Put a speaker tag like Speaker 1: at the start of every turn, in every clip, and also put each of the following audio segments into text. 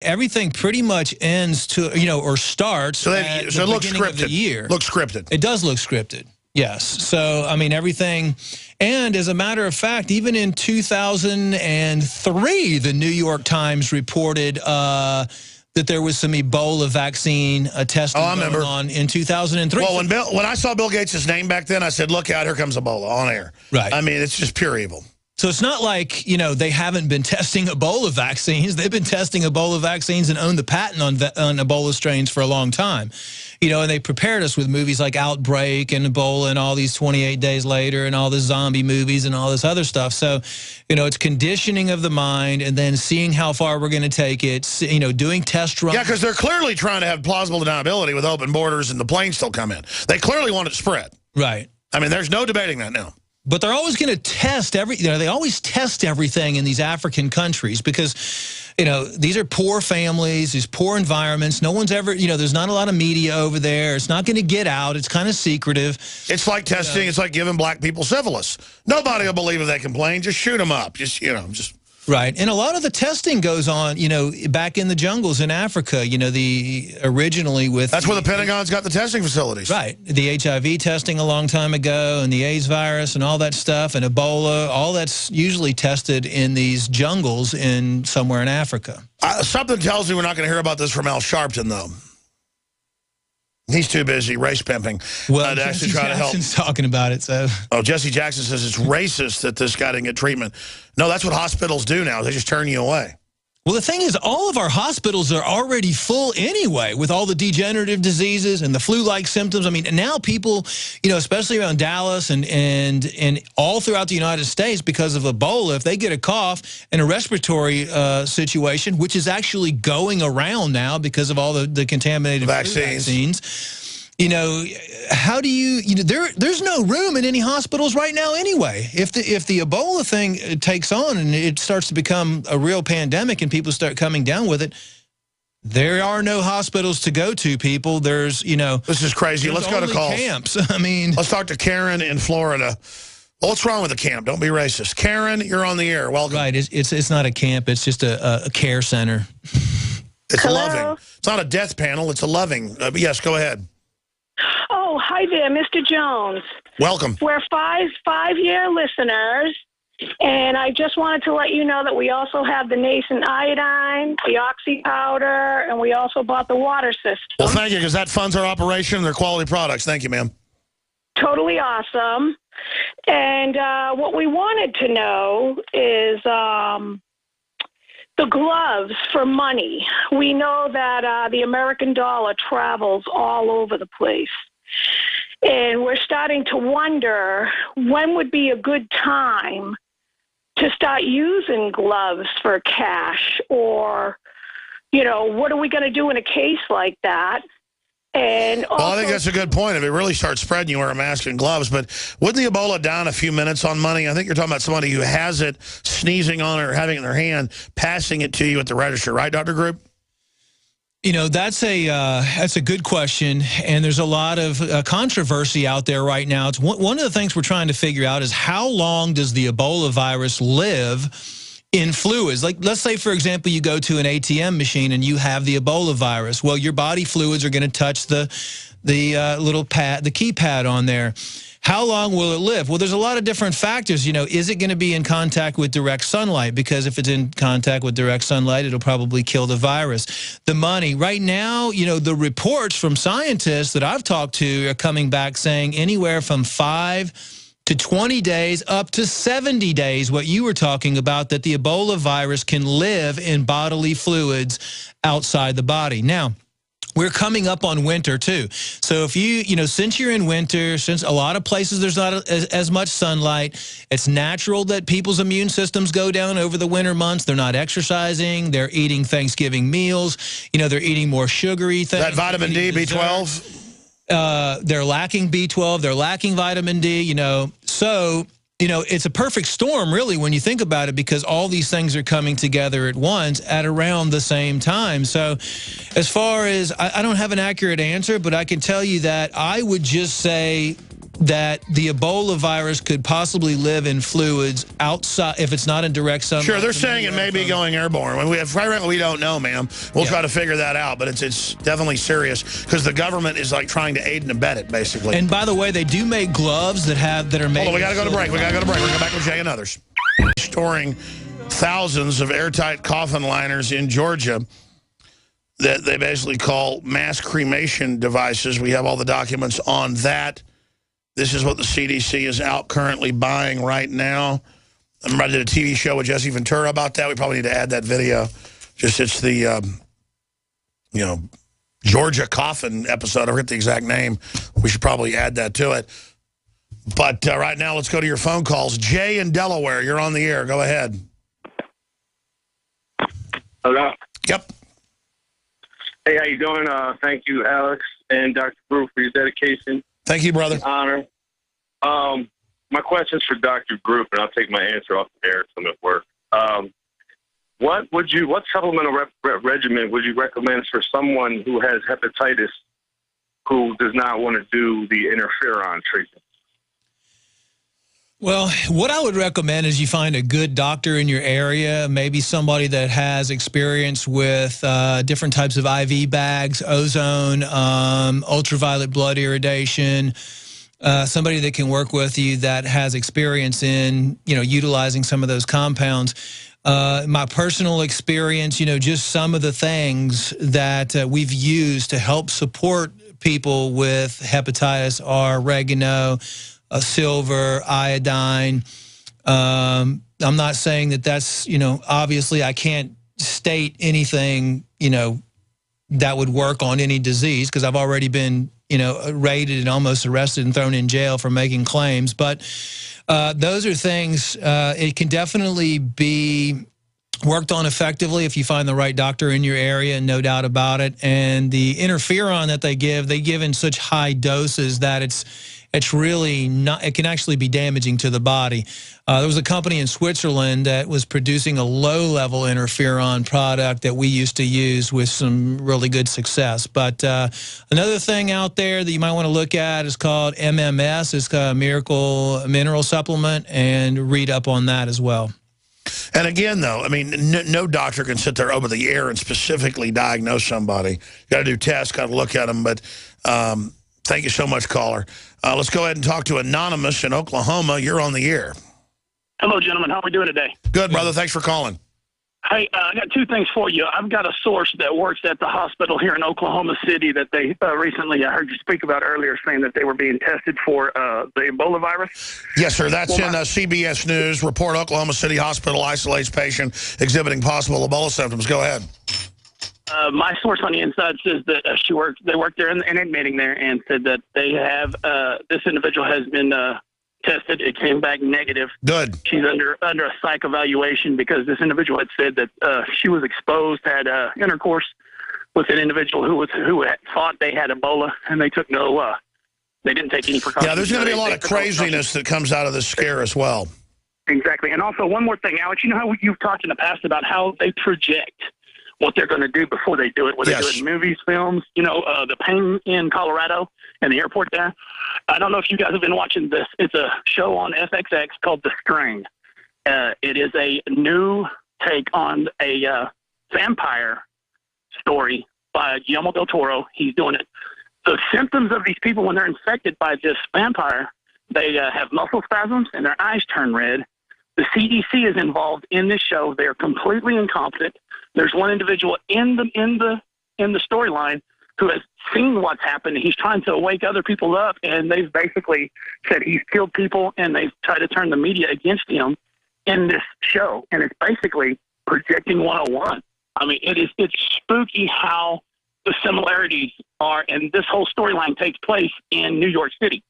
Speaker 1: everything pretty much ends to, or starts at the beginning of the year.
Speaker 2: Looks scripted.
Speaker 1: It does look scripted, yes. So, I mean, everything, and as a matter of fact, even in 2003, the New York Times reported that there was some Ebola vaccine testing going on in 2003.
Speaker 2: Well, when I saw Bill Gates' name back then, I said, look out, here comes Ebola on air.
Speaker 1: Right.
Speaker 2: I mean, it's just pure evil.
Speaker 1: So it's not like, they haven't been testing Ebola vaccines. They've been testing Ebola vaccines and owned the patent on Ebola strains for a long time. And they prepared us with movies like Outbreak and Ebola and all these 28 Days Later and all the zombie movies and all this other stuff. So, it's conditioning of the mind and then seeing how far we're going to take it, doing test runs.
Speaker 2: Yeah, because they're clearly trying to have plausible deniability with open borders and the planes still come in. They clearly want it spread.
Speaker 1: Right.
Speaker 2: I mean, there's no debating that now.
Speaker 1: But they're always going to test they always test everything in these African countries because, these are poor families, these poor environments. No one's ever, there's not a lot of media over there. It's not going to get out. It's kind of secretive.
Speaker 2: It's like testing. It's like giving black people syphilis. Nobody will believe if they complain. Just shoot them up. Just.
Speaker 1: Right. And a lot of the testing goes on, back in the jungles in Africa, originally with...
Speaker 2: That's where the Pentagon's got the testing facilities.
Speaker 1: Right. The HIV testing a long time ago and the AIDS virus and all that stuff and Ebola, all that's usually tested in these jungles somewhere in Africa.
Speaker 2: Something tells me we're not going to hear about this from Al Sharpton, though. He's too busy race pimping to actually try to help.
Speaker 1: Jackson's talking about it, so...
Speaker 2: Oh, Jesse Jackson says it's racist that this guy didn't get treatment. No, that's what hospitals do now. They just turn you away.
Speaker 1: Well, the thing is, all of our hospitals are already full anyway with all the degenerative diseases and the flu-like symptoms. I mean, and now people, especially around Dallas and all throughout the United States because of Ebola, if they get a cough and a respiratory situation, which is actually going around now because of all the contaminated vaccines. How do there's no room in any hospitals right now anyway. If the Ebola thing takes on and it starts to become a real pandemic and people start coming down with it, there are no hospitals to go to, people. There's,
Speaker 2: This is crazy. Let's go to calls.
Speaker 1: Camps. I mean.
Speaker 2: Let's talk to Karen in Florida. Well, what's wrong with the camp? Don't be racist. Karen, you're on the air. Welcome.
Speaker 1: Right. It's not a camp. It's just a care center.
Speaker 2: It's loving. It's not a death panel. It's a loving. Yes, go ahead.
Speaker 3: Oh, hi there, Mr. Jones.
Speaker 2: Welcome.
Speaker 3: We're five-year listeners, and I just wanted to let you know that we also have the nascent iodine, the oxy powder, and we also bought the water system.
Speaker 2: Well, thank you, because that funds our operation and their quality products. Thank you, ma'am.
Speaker 3: Totally awesome. And what we wanted to know is the gloves for money. We know that the American dollar travels all over the place. And we're starting to wonder when would be a good time to start using gloves for cash, or, what are we going to do in a case like that? And also,
Speaker 2: well, I think that's a good point. If it really starts spreading, you wear a mask and gloves. But wouldn't the Ebola down a few minutes on money? I think you're talking about somebody who has it, sneezing on it or having it in their hand, passing it to you at the register, right, Dr. Group?
Speaker 1: That's a good question, and there's a lot of controversy out there right now. It's one of the things we're trying to figure out is how long does the Ebola virus live in fluids? Like, let's say, for example, you go to an ATM machine and you have the Ebola virus. Well, your body fluids are going to touch the little pad, the keypad on there. How long will it live? Well, there's a lot of different factors. Is it going to be in contact with direct sunlight? Because if it's in contact with direct sunlight, it'll probably kill the virus. The money. Right now, the reports from scientists that I've talked to are coming back saying anywhere from 5 to 20 days up to 70 days, what you were talking about, that the Ebola virus can live in bodily fluids outside the body. Now, we're coming up on winter, too. So if since you're in winter, since a lot of places there's not as much sunlight, it's natural that people's immune systems go down over the winter months. They're not exercising. They're eating Thanksgiving meals. They're eating more sugary things.
Speaker 2: That vitamin D, B12?
Speaker 1: They're lacking B12. They're lacking vitamin D, So... it's a perfect storm, really, when you think about it, because all these things are coming together at once at around the same time. So as far as, I don't have an accurate answer, but I can tell you that I would just say that the Ebola virus could possibly live in fluids outside, if it's not in direct sunlight.
Speaker 2: Sure, they're saying it may be going airborne. We don't know, ma'am. We'll try to figure that out, but it's definitely serious because the government is like trying to aid and abet it, basically.
Speaker 1: And by the way, they do make gloves that are made.
Speaker 2: Hold on, we got to go to break. We're going to come back with Jay and others. Storing thousands of airtight coffin liners in Georgia that they basically call mass cremation devices. We have all the documents on that. This is what the CDC is out currently buying right now. I did a TV show with Jesse Ventura about that. We probably need to add that video. It's the, Georgia coffin episode. I forget the exact name. We should probably add that to it. But right now, let's go to your phone calls. Jay in Delaware, you're on the air. Go ahead.
Speaker 4: Hello.
Speaker 2: Yep.
Speaker 4: Hey, how you doing? Thank you, Alex and Dr. Brew, for your dedication.
Speaker 2: Thank you, brother.
Speaker 4: Honor. My question's for Dr. Group, and I'll take my answer off the air so I'm at work. What supplemental regimen would you recommend for someone who has hepatitis who does not want to do the interferon treatment?
Speaker 1: Well, what I would recommend is you find a good doctor in your area, maybe somebody that has experience with different types of IV bags, ozone, ultraviolet blood irradiation, somebody that can work with you that has experience in, utilizing some of those compounds. My personal experience, just some of the things that we've used to help support people with hepatitis are oregano, silver, iodine. I'm not saying that that's, obviously I can't state anything, that would work on any disease because I've already been, raided and almost arrested and thrown in jail for making claims. But those are things, it can definitely be worked on effectively if you find the right doctor in your area, no doubt about it. And the interferon that they give in such high doses that it's really not, it can actually be damaging to the body. There was a company in Switzerland that was producing a low-level interferon product that we used to use with some really good success. But another thing out there that you might want to look at is called MMS. It's a Miracle Mineral Supplement, and read up on that as well.
Speaker 2: And again, though, I mean, no doctor can sit there over the air and specifically diagnose somebody. Got to do tests, got to look at them. But thank you so much, caller. Let's go ahead and talk to Anonymous in Oklahoma. You're on the air.
Speaker 5: Hello, gentlemen. How are we doing today?
Speaker 2: Good, brother. Thanks for calling.
Speaker 5: Hey, I got two things for you. I've got a source that works at the hospital here in Oklahoma City that they recently, I heard you speak about earlier, saying that they were being tested for the Ebola virus.
Speaker 2: Yes, sir. That's in CBS News. Report: Oklahoma City Hospital isolates patient exhibiting possible Ebola symptoms. Go ahead.
Speaker 5: My source on the inside says that they worked there in an admitting there and said that they have, this individual has been tested. It came back negative.
Speaker 2: Good.
Speaker 5: She's under a psych evaluation because this individual had said that she was exposed, had intercourse with an individual who had thought they had Ebola, and they took they didn't take any precautions.
Speaker 2: Yeah, there's going to be a lot of craziness that comes out of this scare as well.
Speaker 5: Exactly. And also one more thing, Alex, you know how you've talked in the past about how they project what they're going to do before they do it, whether they do it in movies, films, the pain in Colorado and the airport there. I don't know if you guys have been watching this. It's a show on FXX called The Strain. It is a new take on a vampire story by Guillermo del Toro. He's doing it. The symptoms of these people when they're infected by this vampire, they have muscle spasms and their eyes turn red. The CDC is involved in this show. They are completely incompetent. There's one individual in the storyline who has seen what's happened. He's trying to wake other people up, and they've basically said he's killed people, and they've tried to turn the media against him in this show. And it's basically projecting 101. I mean, it's spooky how the similarities are, and this whole storyline takes place in New York City.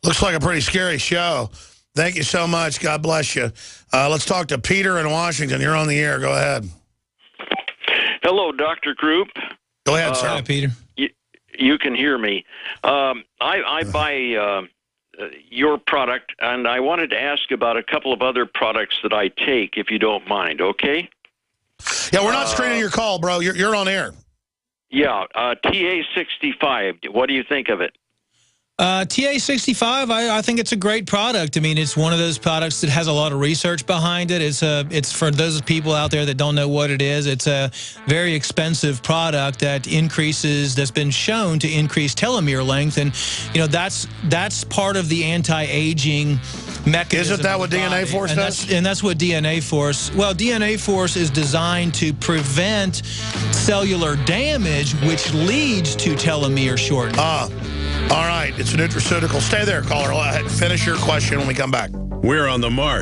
Speaker 2: Looks like a pretty scary show. Thank you so much. God bless you. Let's talk to Peter in Washington. You're on the air. Go ahead.
Speaker 6: Hello, Dr. Group.
Speaker 2: Go ahead, sir.
Speaker 1: Hi, Peter.
Speaker 6: You can hear me. I buy your product, and I wanted to ask about a couple of other products that I take, if you don't mind, okay?
Speaker 2: Yeah, we're not screening your call, bro. You're on air.
Speaker 6: Yeah, TA65. What do you think of it?
Speaker 1: TA65, I think it's a great product. I mean, it's one of those products that has a lot of research behind it. It's for those people out there that don't know what it is. It's a very expensive product that that's been shown to increase telomere length, and that's part of the anti-aging mechanism.
Speaker 2: Isn't that what DNA Force does?
Speaker 1: And that's what DNA Force. Well, DNA Force is designed to prevent cellular damage, which leads to telomere shortening.
Speaker 2: All right, it's a nutraceutical. Stay there, caller. Finish your question when we come back.
Speaker 7: We're on the mark.